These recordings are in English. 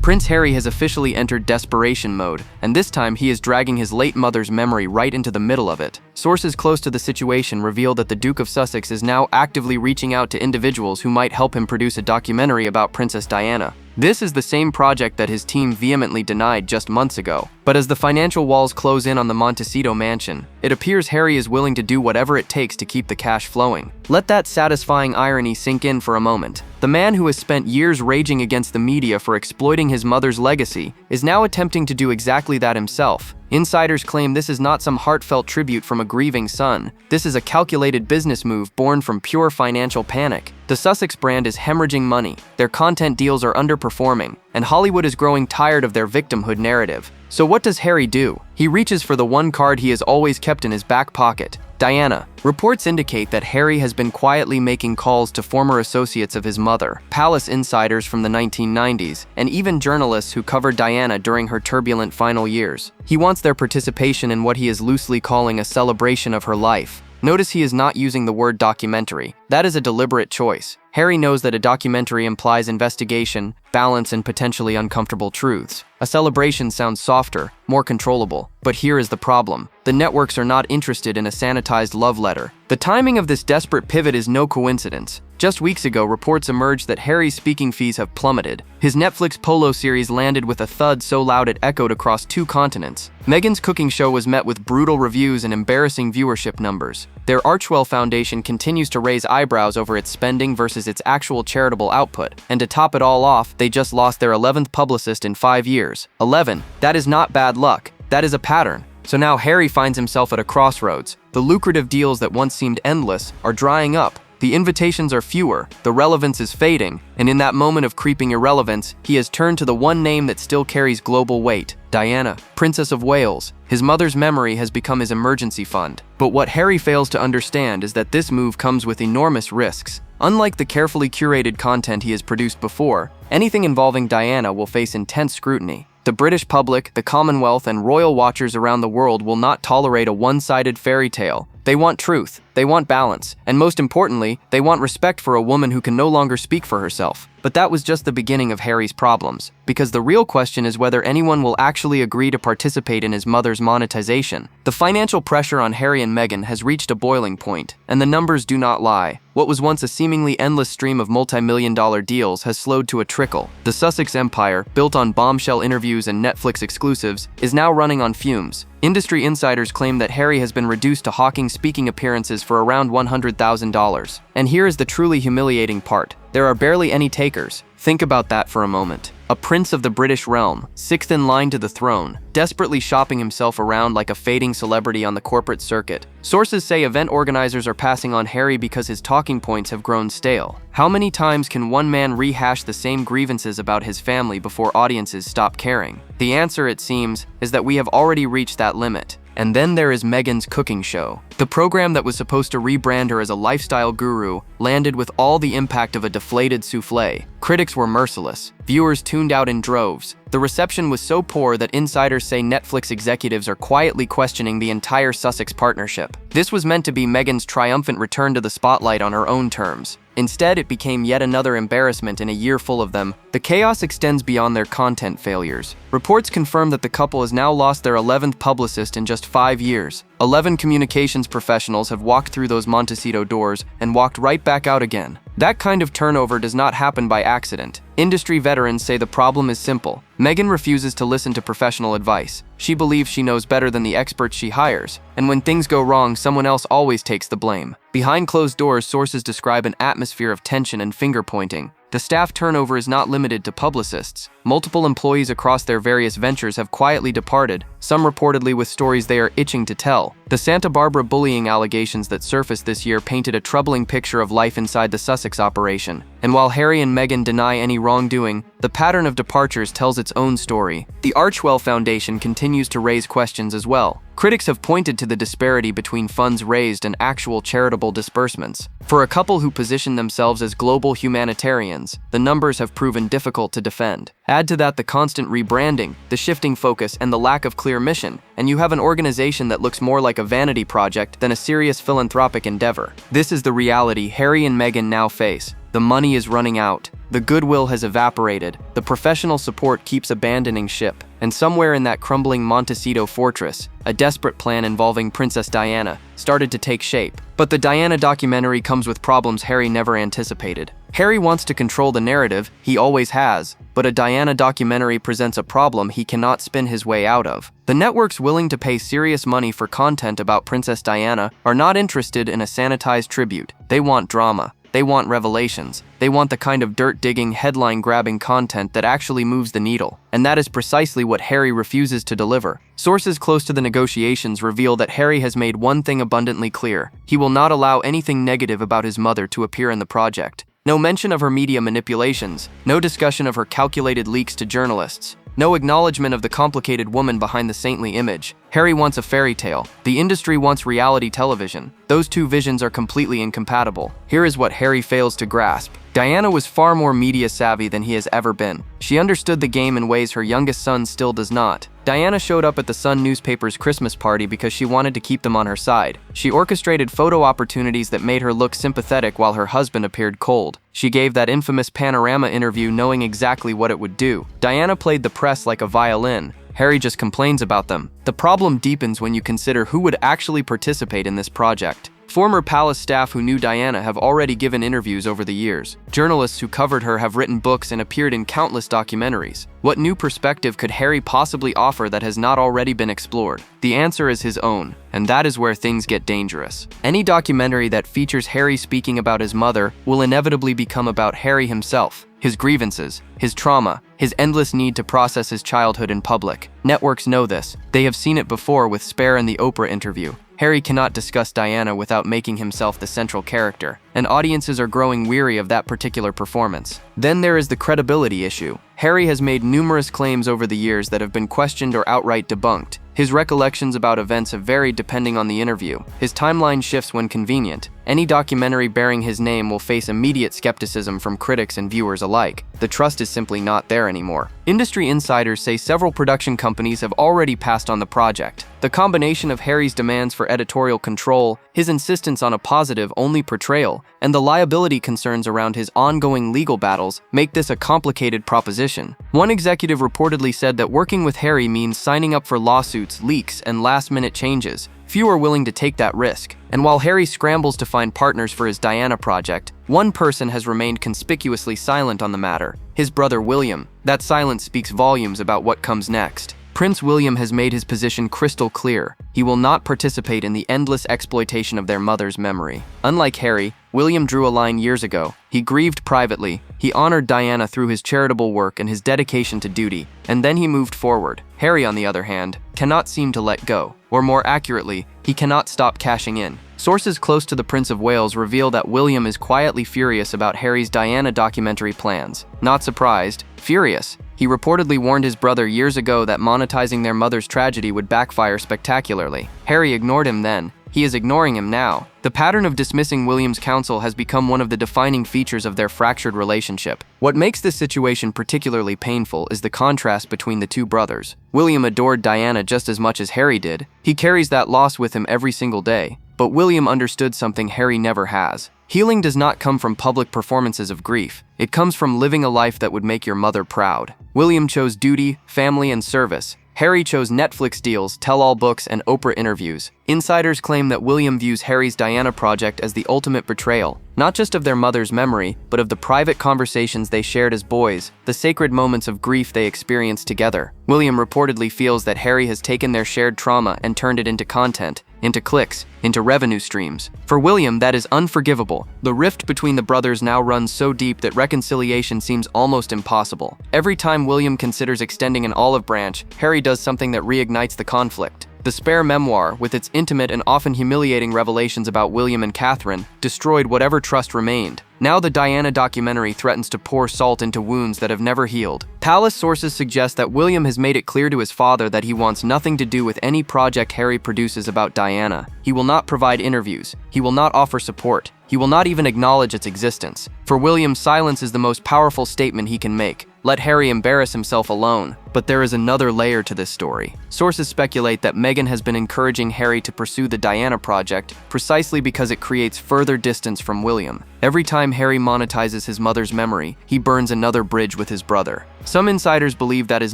Prince Harry has officially entered desperation mode, and this time he is dragging his late mother's memory right into the middle of it. Sources close to the situation reveal that the Duke of Sussex is now actively reaching out to individuals who might help him produce a documentary about Princess Diana. This is the same project that his team vehemently denied just months ago. But as the financial walls close in on the Montecito mansion, it appears Harry is willing to do whatever it takes to keep the cash flowing. Let that satisfying irony sink in for a moment. The man who has spent years raging against the media for exploiting his mother's legacy is now attempting to do exactly that himself. Insiders claim this is not some heartfelt tribute from a grieving son. This is a calculated business move born from pure financial panic. The Sussex brand is hemorrhaging money, their content deals are underperforming, and Hollywood is growing tired of their victimhood narrative. So what does Harry do? He reaches for the one card he has always kept in his back pocket: Diana. Reports indicate that Harry has been quietly making calls to former associates of his mother, palace insiders from the 1990s, and even journalists who covered Diana during her turbulent final years. He wants their participation in what he is loosely calling a celebration of her life. Notice he is not using the word documentary. That is a deliberate choice. Harry knows that a documentary implies investigation, balance, and potentially uncomfortable truths. A celebration sounds softer, more controllable. But here is the problem. The networks are not interested in a sanitized love letter. The timing of this desperate pivot is no coincidence. Just weeks ago, reports emerged that Harry's speaking fees have plummeted. His Netflix Polo series landed with a thud so loud it echoed across 2 continents. Meghan's cooking show was met with brutal reviews and embarrassing viewership numbers. Their Archwell Foundation continues to raise eyebrows over its spending versus its actual charitable output. And to top it all off, they just lost their 11th publicist in 5 years. 11. That is not bad luck. That is a pattern. So now Harry finds himself at a crossroads. The lucrative deals that once seemed endless are drying up. The invitations are fewer, the relevance is fading, and in that moment of creeping irrelevance, he has turned to the one name that still carries global weight: Diana, Princess of Wales. His mother's memory has become his emergency fund. But what Harry fails to understand is that this move comes with enormous risks. Unlike the carefully curated content he has produced before, anything involving Diana will face intense scrutiny. The British public, the Commonwealth, and royal watchers around the world will not tolerate a one-sided fairy tale. They want truth, they want balance, and most importantly, they want respect for a woman who can no longer speak for herself. But that was just the beginning of Harry's problems, because the real question is whether anyone will actually agree to participate in his mother's monetization. The financial pressure on Harry and Meghan has reached a boiling point, and the numbers do not lie. What was once a seemingly endless stream of multi-million-dollar deals has slowed to a trickle. The Sussex empire, built on bombshell interviews and Netflix exclusives, is now running on fumes. Industry insiders claim that Harry has been reduced to hawking speaking appearances for around $100,000. And here is the truly humiliating part. There are barely any takers. Think about that for a moment. A prince of the British realm, 6th in line to the throne, desperately shopping himself around like a fading celebrity on the corporate circuit. Sources say event organizers are passing on Harry because his talking points have grown stale. How many times can one man rehash the same grievances about his family before audiences stop caring? The answer, it seems, is that we have already reached that limit. And then there is Meghan's cooking show. The program that was supposed to rebrand her as a lifestyle guru landed with all the impact of a deflated souffle. Critics were merciless. Viewers tuned out in droves. The reception was so poor that insiders say Netflix executives are quietly questioning the entire Sussex partnership. This was meant to be Meghan's triumphant return to the spotlight on her own terms. Instead, it became yet another embarrassment in a year full of them. The chaos extends beyond their content failures. Reports confirm that the couple has now lost their 11th publicist in just 5 years. 11 communications professionals have walked through those Montecito doors and walked right back out again. That kind of turnover does not happen by accident. Industry veterans say the problem is simple. Meghan refuses to listen to professional advice. She believes she knows better than the experts she hires, and when things go wrong, someone else always takes the blame. Behind closed doors, sources describe an atmosphere of tension and finger-pointing. The staff turnover is not limited to publicists. Multiple employees across their various ventures have quietly departed, some reportedly with stories they are itching to tell. The Santa Barbara bullying allegations that surfaced this year painted a troubling picture of life inside the Sussex operation. And while Harry and Meghan deny any wrongdoing, the pattern of departures tells its own story. The Archwell Foundation continues to raise questions as well. Critics have pointed to the disparity between funds raised and actual charitable disbursements. For a couple who position themselves as global humanitarians, the numbers have proven difficult to defend. Add to that the constant rebranding, the shifting focus, and the lack of clear mission, and you have an organization that looks more like a vanity project than a serious philanthropic endeavor. This is the reality Harry and Meghan now face. The money is running out. The goodwill has evaporated, the professional support keeps abandoning ship, and somewhere in that crumbling Montecito fortress, a desperate plan involving Princess Diana started to take shape. But the Diana documentary comes with problems Harry never anticipated. Harry wants to control the narrative, he always has, but a Diana documentary presents a problem he cannot spin his way out of. The networks willing to pay serious money for content about Princess Diana are not interested in a sanitized tribute. They want drama. They want revelations. They want the kind of dirt-digging, headline-grabbing content that actually moves the needle. And that is precisely what Harry refuses to deliver. Sources close to the negotiations reveal that Harry has made one thing abundantly clear. He will not allow anything negative about his mother to appear in the project. No mention of her media manipulations, no discussion of her calculated leaks to journalists, no acknowledgement of the complicated woman behind the saintly image. Harry wants a fairy tale. The industry wants reality television. Those two visions are completely incompatible. Here is what Harry fails to grasp. Diana was far more media savvy than he has ever been. She understood the game in ways her youngest son still does not. Diana showed up at the Sun newspaper's Christmas party because she wanted to keep them on her side. She orchestrated photo opportunities that made her look sympathetic while her husband appeared cold. She gave that infamous Panorama interview knowing exactly what it would do. Diana played the press like a violin. Harry just complains about them. The problem deepens when you consider who would actually participate in this project. Former palace staff who knew Diana have already given interviews over the years. Journalists who covered her have written books and appeared in countless documentaries. What new perspective could Harry possibly offer that has not already been explored? The answer is his own, and that is where things get dangerous. Any documentary that features Harry speaking about his mother will inevitably become about Harry himself, his grievances, his trauma, his endless need to process his childhood in public. Networks know this. They have seen it before with Spare and the Oprah interview. Harry cannot discuss Diana without making himself the central character, and audiences are growing weary of that particular performance. Then there is the credibility issue. Harry has made numerous claims over the years that have been questioned or outright debunked. His recollections about events have varied depending on the interview. His timeline shifts when convenient. Any documentary bearing his name will face immediate skepticism from critics and viewers alike. The trust is simply not there anymore. Industry insiders say several production companies have already passed on the project. The combination of Harry's demands for editorial control, his insistence on a positive-only portrayal, and the liability concerns around his ongoing legal battles make this a complicated proposition. One executive reportedly said that working with Harry means signing up for lawsuits, leaks, and last-minute changes. Few are willing to take that risk. And while Harry scrambles to find partners for his Diana project, one person has remained conspicuously silent on the matter: his brother William. That silence speaks volumes about what comes next. Prince William has made his position crystal clear. He will not participate in the endless exploitation of their mother's memory. Unlike Harry, William drew a line years ago. He grieved privately. He honored Diana through his charitable work and his dedication to duty, and then he moved forward. Harry, on the other hand, cannot seem to let go. Or more accurately, he cannot stop cashing in. Sources close to the Prince of Wales reveal that William is quietly furious about Harry's Diana documentary plans. Not surprised, furious. He reportedly warned his brother years ago that monetizing their mother's tragedy would backfire spectacularly. Harry ignored him then. He is ignoring him now. The pattern of dismissing William's counsel has become one of the defining features of their fractured relationship. What makes this situation particularly painful is the contrast between the two brothers. William adored Diana just as much as Harry did. He carries that loss with him every single day. But William understood something Harry never has. Healing does not come from public performances of grief. It comes from living a life that would make your mother proud. William chose duty, family, and service. Harry chose Netflix deals, tell-all books, and Oprah interviews. Insiders claim that William views Harry's Diana project as the ultimate betrayal, not just of their mother's memory, but of the private conversations they shared as boys, the sacred moments of grief they experienced together. William reportedly feels that Harry has taken their shared trauma and turned it into content, into clicks, into revenue streams. For William, that is unforgivable. The rift between the brothers now runs so deep that reconciliation seems almost impossible. Every time William considers extending an olive branch, Harry does something that reignites the conflict. The Spare memoir, with its intimate and often humiliating revelations about William and Catherine, destroyed whatever trust remained. Now the Diana documentary threatens to pour salt into wounds that have never healed. Palace sources suggest that William has made it clear to his father that he wants nothing to do with any project Harry produces about Diana. He will not provide interviews. He will not offer support. He will not even acknowledge its existence. For William, silence is the most powerful statement he can make. let Harry embarrass himself alone. But there is another layer to this story. Sources speculate that Meghan has been encouraging Harry to pursue the Diana project precisely because it creates further distance from William. Every time Harry monetizes his mother's memory, he burns another bridge with his brother. Some insiders believe that is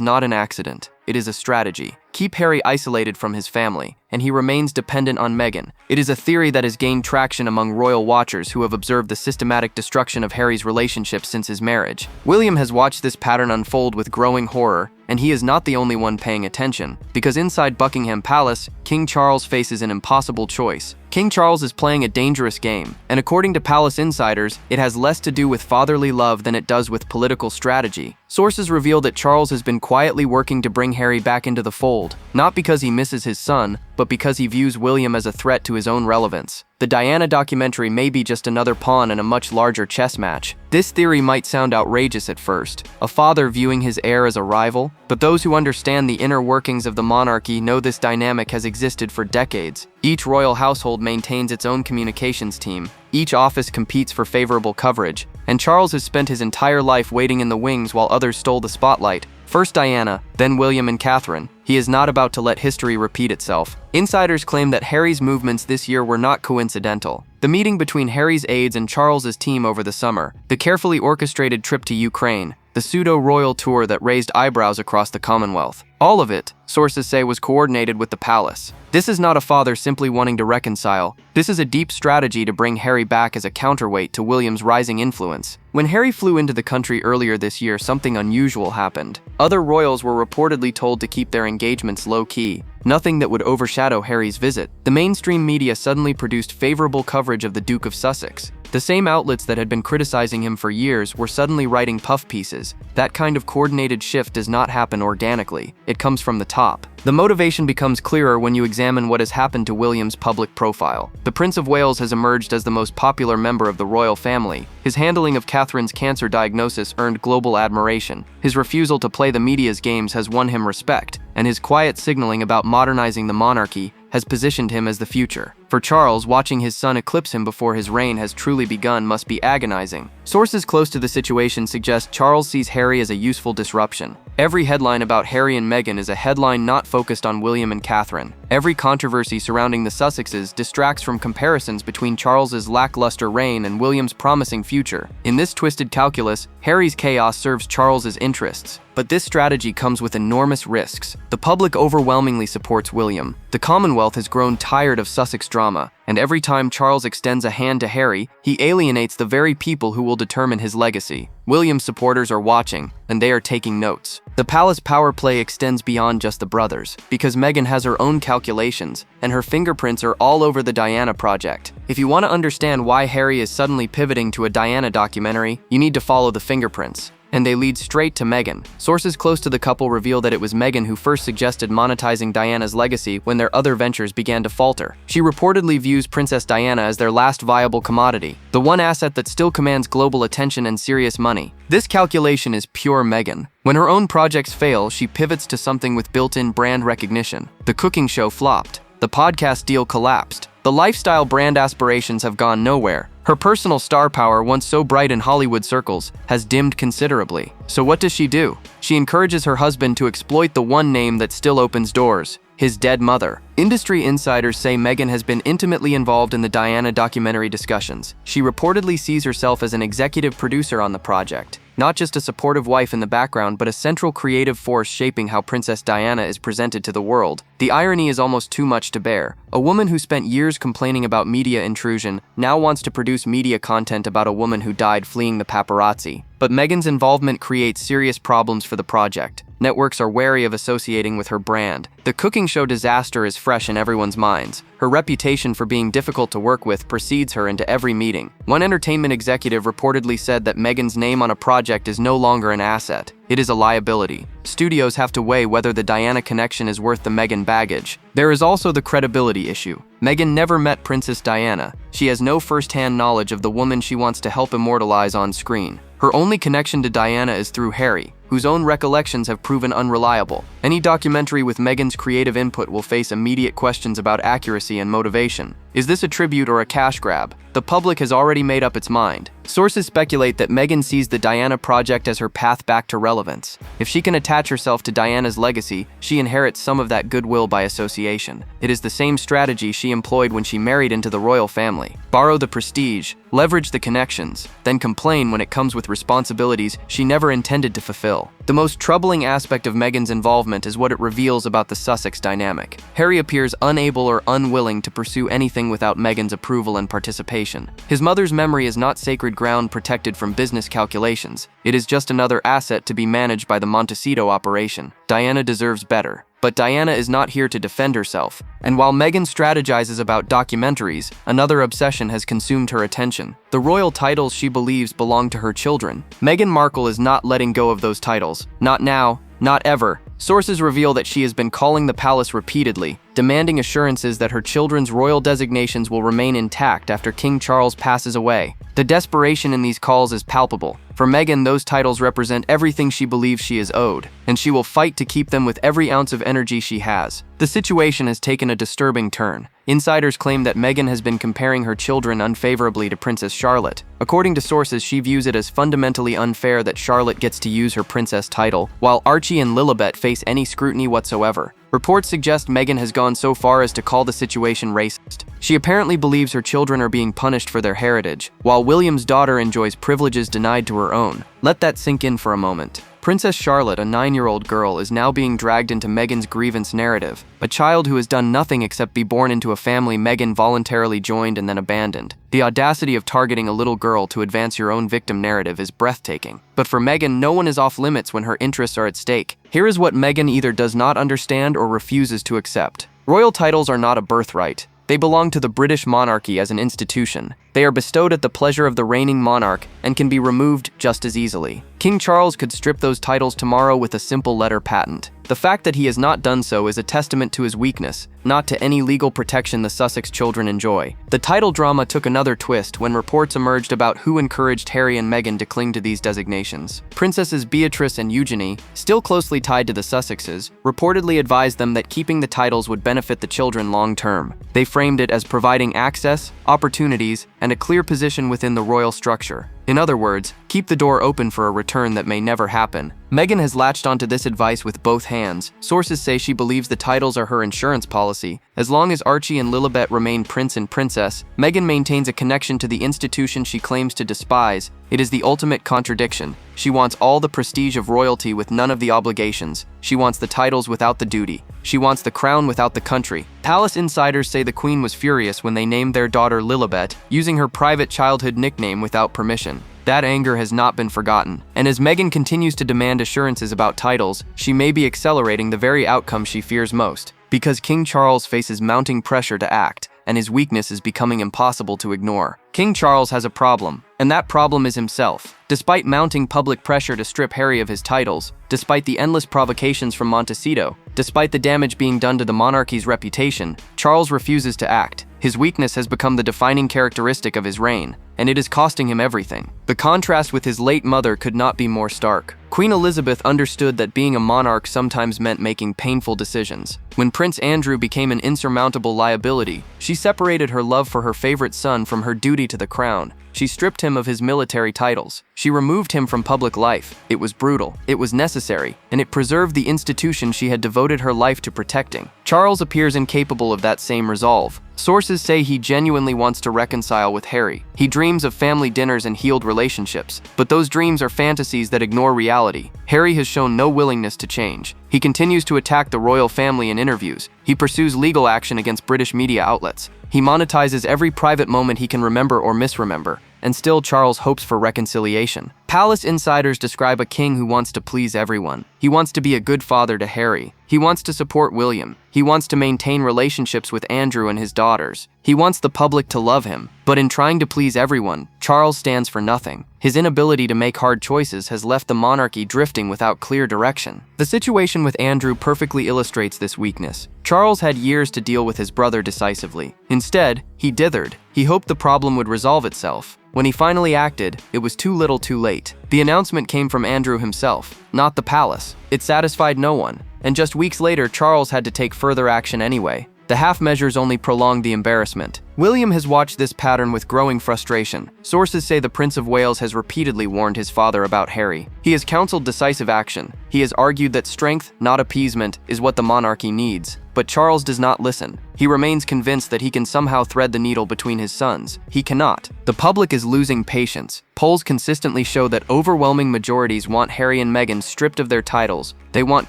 not an accident. It is a strategy. Keep Harry isolated from his family, and he remains dependent on Meghan. It is a theory that has gained traction among royal watchers who have observed the systematic destruction of Harry's relationship since his marriage. William has watched this pattern unfold with growing horror, and he is not the only one paying attention, because inside Buckingham Palace, King Charles faces an impossible choice. King Charles is playing a dangerous game, and according to palace insiders, it has less to do with fatherly love than it does with political strategy. Sources reveal that Charles has been quietly working to bring Harry back into the fold, not because he misses his son, but because he views William as a threat to his own relevance. The Diana documentary may be just another pawn in a much larger chess match. This theory might sound outrageous at first, a father viewing his heir as a rival, but those who understand the inner workings of the monarchy know this dynamic has existed for decades. Each royal household maintains its own communications team. Each office competes for favorable coverage, and Charles has spent his entire life waiting in the wings while others stole the spotlight. First Diana, then William and Catherine. He is not about to let history repeat itself. Insiders claim that Harry's movements this year were not coincidental. The meeting between Harry's aides and Charles's team over the summer, the carefully orchestrated trip to Ukraine, the pseudo-royal tour that raised eyebrows across the Commonwealth. All of it, sources say, was coordinated with the palace. This is not a father simply wanting to reconcile. This is a deep strategy to bring Harry back as a counterweight to William's rising influence. When Harry flew into the country earlier this year, something unusual happened. Other royals were reportedly told to keep their engagements low-key, nothing that would overshadow Harry's visit. The mainstream media suddenly produced favorable coverage of the Duke of Sussex. The same outlets that had been criticizing him for years were suddenly writing puff pieces. That kind of coordinated shift does not happen organically. It comes from the top. The motivation becomes clearer when you examine what has happened to William's public profile. The Prince of Wales has emerged as the most popular member of the royal family. His handling of Catherine's cancer diagnosis earned global admiration. His refusal to play the media's games has won him respect, and his quiet signaling about modernizing the monarchy has positioned him as the future. For Charles, watching his son eclipse him before his reign has truly begun must be agonizing. Sources close to the situation suggest Charles sees Harry as a useful disruption. Every headline about Harry and Meghan is a headline not focused on William and Catherine. Every controversy surrounding the Sussexes distracts from comparisons between Charles's lackluster reign and William's promising future. In this twisted calculus, Harry's chaos serves Charles's interests. But this strategy comes with enormous risks. The public overwhelmingly supports William. The Commonwealth has grown tired of Sussex drama, and every time Charles extends a hand to Harry, he alienates the very people who will determine his legacy. William's supporters are watching, and they are taking notes. The palace power play extends beyond just the brothers, because Meghan has her own calculations, and her fingerprints are all over the Diana project. If you want to understand why Harry is suddenly pivoting to a Diana documentary, you need to follow the fingerprints. And they lead straight to Meghan. Sources close to the couple reveal that it was Meghan who first suggested monetizing Diana's legacy when their other ventures began to falter. She reportedly views Princess Diana as their last viable commodity, the one asset that still commands global attention and serious money. This calculation is pure Meghan. When her own projects fail, she pivots to something with built-in brand recognition. The cooking show flopped. The podcast deal collapsed. The lifestyle brand aspirations have gone nowhere. Her personal star power, once so bright in Hollywood circles, has dimmed considerably. So what does she do? She encourages her husband to exploit the one name that still opens doors: his dead mother. Industry insiders say Meghan has been intimately involved in the Diana documentary discussions. She reportedly sees herself as an executive producer on the project. Not just a supportive wife in the background, but a central creative force shaping how Princess Diana is presented to the world. The irony is almost too much to bear. A woman who spent years complaining about media intrusion now wants to produce media content about a woman who died fleeing the paparazzi. But Meghan's involvement creates serious problems for the project. Networks are wary of associating with her brand. The cooking show disaster is fresh in everyone's minds. Her reputation for being difficult to work with precedes her into every meeting. One entertainment executive reportedly said that Meghan's name on a project is no longer an asset. It is a liability. Studios have to weigh whether the Diana connection is worth the Meghan baggage. There is also the credibility issue. Meghan never met Princess Diana. She has no first-hand knowledge of the woman she wants to help immortalize on screen. Her only connection to Diana is through Harry, who whose own recollections have proven unreliable. Any documentary with Meghan's creative input will face immediate questions about accuracy and motivation. Is this a tribute or a cash grab? The public has already made up its mind. Sources speculate that Meghan sees the Diana project as her path back to relevance. If she can attach herself to Diana's legacy, she inherits some of that goodwill by association. It is the same strategy she employed when she married into the royal family. Borrow the prestige, leverage the connections, then complain when it comes with responsibilities she never intended to fulfill. The most troubling aspect of Meghan's involvement is what it reveals about the Sussex dynamic. Harry appears unable or unwilling to pursue anything without Meghan's approval and participation. His mother's memory is not sacred ground protected from business calculations. It is just another asset to be managed by the Montecito operation. Diana deserves better. But Diana is not here to defend herself. And while Meghan strategizes about documentaries, another obsession has consumed her attention: the royal titles she believes belong to her children. Meghan Markle is not letting go of those titles. Not now, not ever. Sources reveal that she has been calling the palace repeatedly, demanding assurances that her children's royal designations will remain intact after King Charles passes away. The desperation in these calls is palpable. For Meghan, those titles represent everything she believes she is owed, and she will fight to keep them with every ounce of energy she has. The situation has taken a disturbing turn. Insiders claim that Meghan has been comparing her children unfavorably to Princess Charlotte. According to sources, she views it as fundamentally unfair that Charlotte gets to use her princess title, while Archie and Lilibet face any scrutiny whatsoever. Reports suggest Meghan has gone so far as to call the situation racist. She apparently believes her children are being punished for their heritage, while William's daughter enjoys privileges denied to her own. Let that sink in for a moment. Princess Charlotte, a 9-year-old girl, is now being dragged into Meghan's grievance narrative, a child who has done nothing except be born into a family Meghan voluntarily joined and then abandoned. The audacity of targeting a little girl to advance your own victim narrative is breathtaking. But for Meghan, no one is off limits when her interests are at stake. Here is what Meghan either does not understand or refuses to accept. Royal titles are not a birthright. They belong to the British monarchy as an institution. They are bestowed at the pleasure of the reigning monarch and can be removed just as easily. King Charles could strip those titles tomorrow with a simple letter patent. The fact that he has not done so is a testament to his weakness, not to any legal protection the Sussex children enjoy. The title drama took another twist when reports emerged about who encouraged Harry and Meghan to cling to these designations. Princesses Beatrice and Eugenie, still closely tied to the Sussexes, reportedly advised them that keeping the titles would benefit the children long term. They framed it as providing access, opportunities, and a clear position within the royal structure. In other words, keep the door open for a return that may never happen. Meghan has latched onto this advice with both hands. Sources say she believes the titles are her insurance policy. As long as Archie and Lilibet remain prince and princess, Meghan maintains a connection to the institution she claims to despise. It is the ultimate contradiction. She wants all the prestige of royalty with none of the obligations. She wants the titles without the duty. She wants the crown without the country. Palace insiders say the Queen was furious when they named their daughter Lilibet, using her private childhood nickname without permission. That anger has not been forgotten, and as Meghan continues to demand assurances about titles, she may be accelerating the very outcome she fears most. Because King Charles faces mounting pressure to act, and his weakness is becoming impossible to ignore. King Charles has a problem, and that problem is himself. Despite mounting public pressure to strip Harry of his titles, despite the endless provocations from Montecito, despite the damage being done to the monarchy's reputation, Charles refuses to act. His weakness has become the defining characteristic of his reign, and it is costing him everything. The contrast with his late mother could not be more stark. Queen Elizabeth understood that being a monarch sometimes meant making painful decisions. When Prince Andrew became an insurmountable liability, she separated her love for her favorite son from her duty to the crown. She stripped him of his military titles. She removed him from public life. It was brutal, it was necessary, and it preserved the institution she had devoted her life to protecting. Charles appears incapable of that same resolve. Sources say he genuinely wants to reconcile with Harry. He dreams of family dinners and healed relationships, but those dreams are fantasies that ignore reality. Harry has shown no willingness to change. He continues to attack the royal family in interviews. He pursues legal action against British media outlets. He monetizes every private moment he can remember or misremember, and still Charles hopes for reconciliation. Palace insiders describe a king who wants to please everyone. He wants to be a good father to Harry. He wants to support William. He wants to maintain relationships with Andrew and his daughters. He wants the public to love him. But in trying to please everyone, Charles stands for nothing. His inability to make hard choices has left the monarchy drifting without clear direction. The situation with Andrew perfectly illustrates this weakness. Charles had years to deal with his brother decisively. Instead, he dithered. He hoped the problem would resolve itself. When he finally acted, it was too little too late. The announcement came from Andrew himself, not the palace. It satisfied no one, and just weeks later, Charles had to take further action anyway. The half measures only prolonged the embarrassment. William has watched this pattern with growing frustration. Sources say the Prince of Wales has repeatedly warned his father about Harry. He has counseled decisive action. He has argued that strength, not appeasement, is what the monarchy needs. But Charles does not listen. He remains convinced that he can somehow thread the needle between his sons. He cannot. The public is losing patience. Polls consistently show that overwhelming majorities want Harry and Meghan stripped of their titles. They want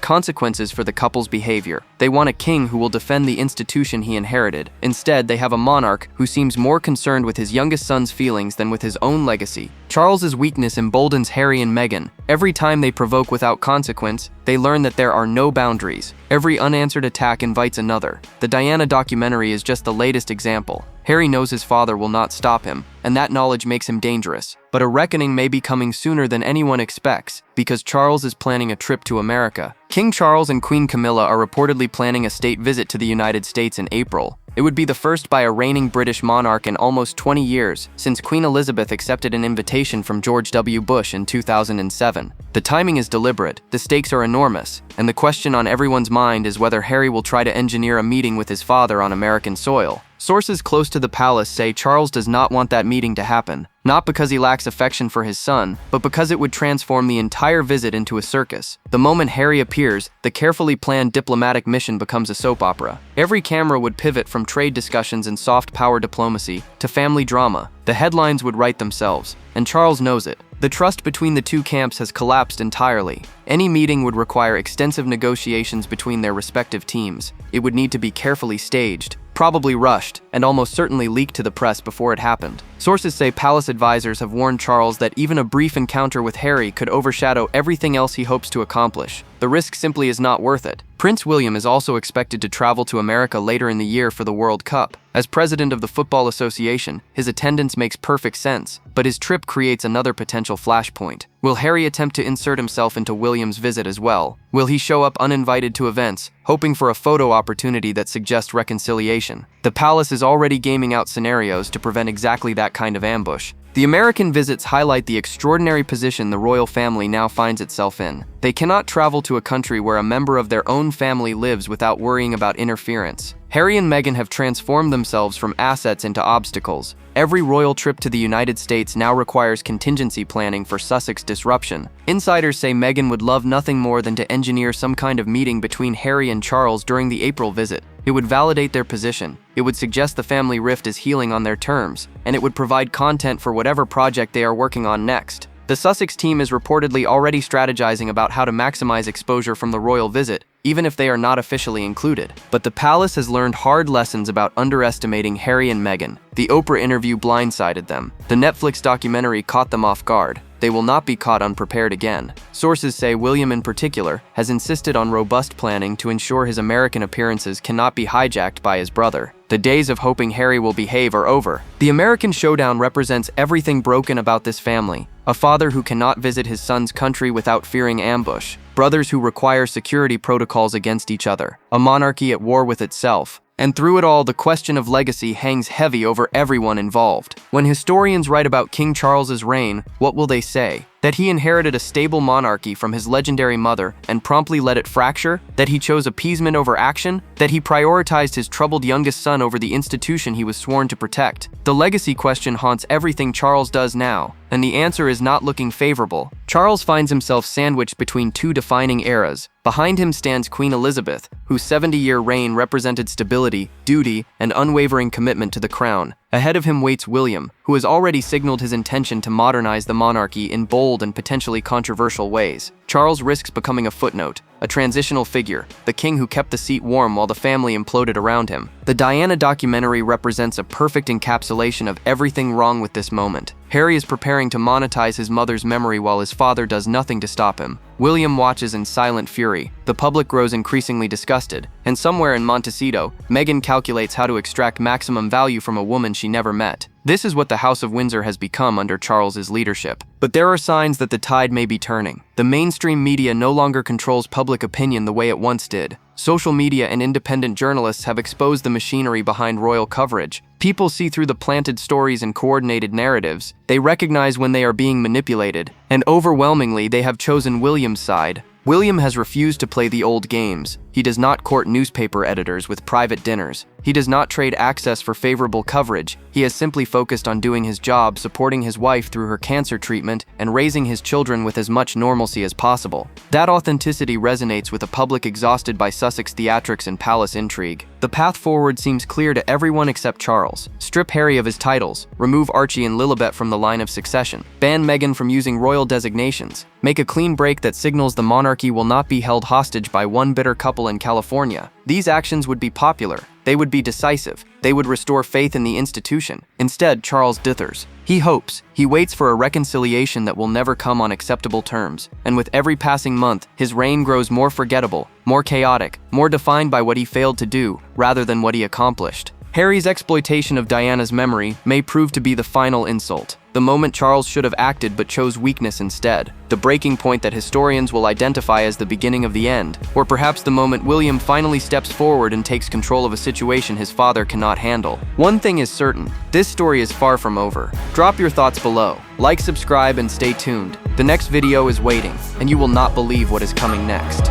consequences for the couple's behavior. They want a king who will defend the institution he inherited. Instead, they have a monarch who seems more concerned with his youngest son's feelings than with his own legacy. Charles's weakness emboldens Harry and Meghan. Every time they provoke without consequence, they learn that there are no boundaries. Every unanswered attack invites another. The Diana documentary is just the latest example. Harry knows his father will not stop him, and that knowledge makes him dangerous. But a reckoning may be coming sooner than anyone expects, because Charles is planning a trip to America. King Charles and Queen Camilla are reportedly planning a state visit to the United States in April. It would be the first by a reigning British monarch in almost 20 years, since Queen Elizabeth accepted an invitation from George W. Bush in 2007. The timing is deliberate, the stakes are enormous, and the question on everyone's mind is whether Harry will try to engineer a meeting with his father on American soil. Sources close to the palace say Charles does not want that meeting to happen, not because he lacks affection for his son, but because it would transform the entire visit into a circus. The moment Harry appears, the carefully planned diplomatic mission becomes a soap opera. Every camera would pivot from trade discussions and soft power diplomacy to family drama. The headlines would write themselves, and Charles knows it. The trust between the two camps has collapsed entirely. Any meeting would require extensive negotiations between their respective teams. It would need to be carefully staged, probably rushed, and almost certainly leaked to the press before it happened. Sources say palace advisors have warned Charles that even a brief encounter with Harry could overshadow everything else he hopes to accomplish. The risk simply is not worth it. Prince William is also expected to travel to America later in the year for the World Cup. As president of the Football Association, his attendance makes perfect sense, but his trip creates another potential flashpoint. Will Harry attempt to insert himself into William's visit as well? Will he show up uninvited to events, hoping for a photo opportunity that suggests reconciliation? The palace is already gaming out scenarios to prevent exactly that kind of ambush. The American visits highlight the extraordinary position the royal family now finds itself in. They cannot travel to a country where a member of their own family lives without worrying about interference. Harry and Meghan have transformed themselves from assets into obstacles. Every royal trip to the United States now requires contingency planning for Sussex disruption. Insiders say Meghan would love nothing more than to engineer some kind of meeting between Harry and Charles during the April visit. It would validate their position. It would suggest the family rift is healing on their terms, and it would provide content for whatever project they are working on next. The Sussex team is reportedly already strategizing about how to maximize exposure from the royal visit, even if they are not officially included. But the palace has learned hard lessons about underestimating Harry and Meghan. The Oprah interview blindsided them. The Netflix documentary caught them off guard. They will not be caught unprepared again. Sources say William in particular has insisted on robust planning to ensure his American appearances cannot be hijacked by his brother. The days of hoping Harry will behave are over. The American showdown represents everything broken about this family. A father who cannot visit his son's country without fearing ambush. Brothers who require security protocols against each other. A monarchy at war with itself. And through it all, the question of legacy hangs heavy over everyone involved. When historians write about King Charles's reign, what will they say? That he inherited a stable monarchy from his legendary mother and promptly let it fracture? That he chose appeasement over action? That he prioritized his troubled youngest son over the institution he was sworn to protect? The legacy question haunts everything Charles does now, and the answer is not looking favorable. Charles finds himself sandwiched between two defining eras. Behind him stands Queen Elizabeth, whose 70-year reign represented stability, duty, and unwavering commitment to the crown. Ahead of him waits William, who has already signaled his intention to modernize the monarchy in bold and potentially controversial ways. Charles risks becoming a footnote, a transitional figure, the king who kept the seat warm while the family imploded around him. The Diana documentary represents a perfect encapsulation of everything wrong with this moment. Harry is preparing to monetize his mother's memory while his father does nothing to stop him. William watches in silent fury. The public grows increasingly disgusted, and somewhere in Montecito, Meghan calculates how to extract maximum value from a woman she never met. This is what the House of Windsor has become under Charles's leadership. But there are signs that the tide may be turning. The mainstream media no longer controls public opinion the way it once did. Social media and independent journalists have exposed the machinery behind royal coverage. People see through the planted stories and coordinated narratives. They recognize when they are being manipulated, and overwhelmingly they have chosen William's side. William has refused to play the old games. He does not court newspaper editors with private dinners. He does not trade access for favorable coverage. He has simply focused on doing his job, supporting his wife through her cancer treatment, and raising his children with as much normalcy as possible. That authenticity resonates with a public exhausted by Sussex theatrics and palace intrigue. The path forward seems clear to everyone except Charles. Strip Harry of his titles, remove Archie and Lilibet from the line of succession, ban Meghan from using royal designations, make a clean break that signals the monarchy will not be held hostage by one bitter couple in California. These actions would be popular. They would be decisive. They would restore faith in the institution. Instead, Charles dithers. He hopes. He waits for a reconciliation that will never come on acceptable terms. And with every passing month, his reign grows more forgettable, more chaotic, more defined by what he failed to do, rather than what he accomplished. Harry's exploitation of Diana's memory may prove to be the final insult. The moment Charles should have acted but chose weakness instead. The breaking point that historians will identify as the beginning of the end. Or perhaps the moment William finally steps forward and takes control of a situation his father cannot handle. One thing is certain, this story is far from over. Drop your thoughts below. Like, subscribe, and stay tuned. The next video is waiting, and you will not believe what is coming next.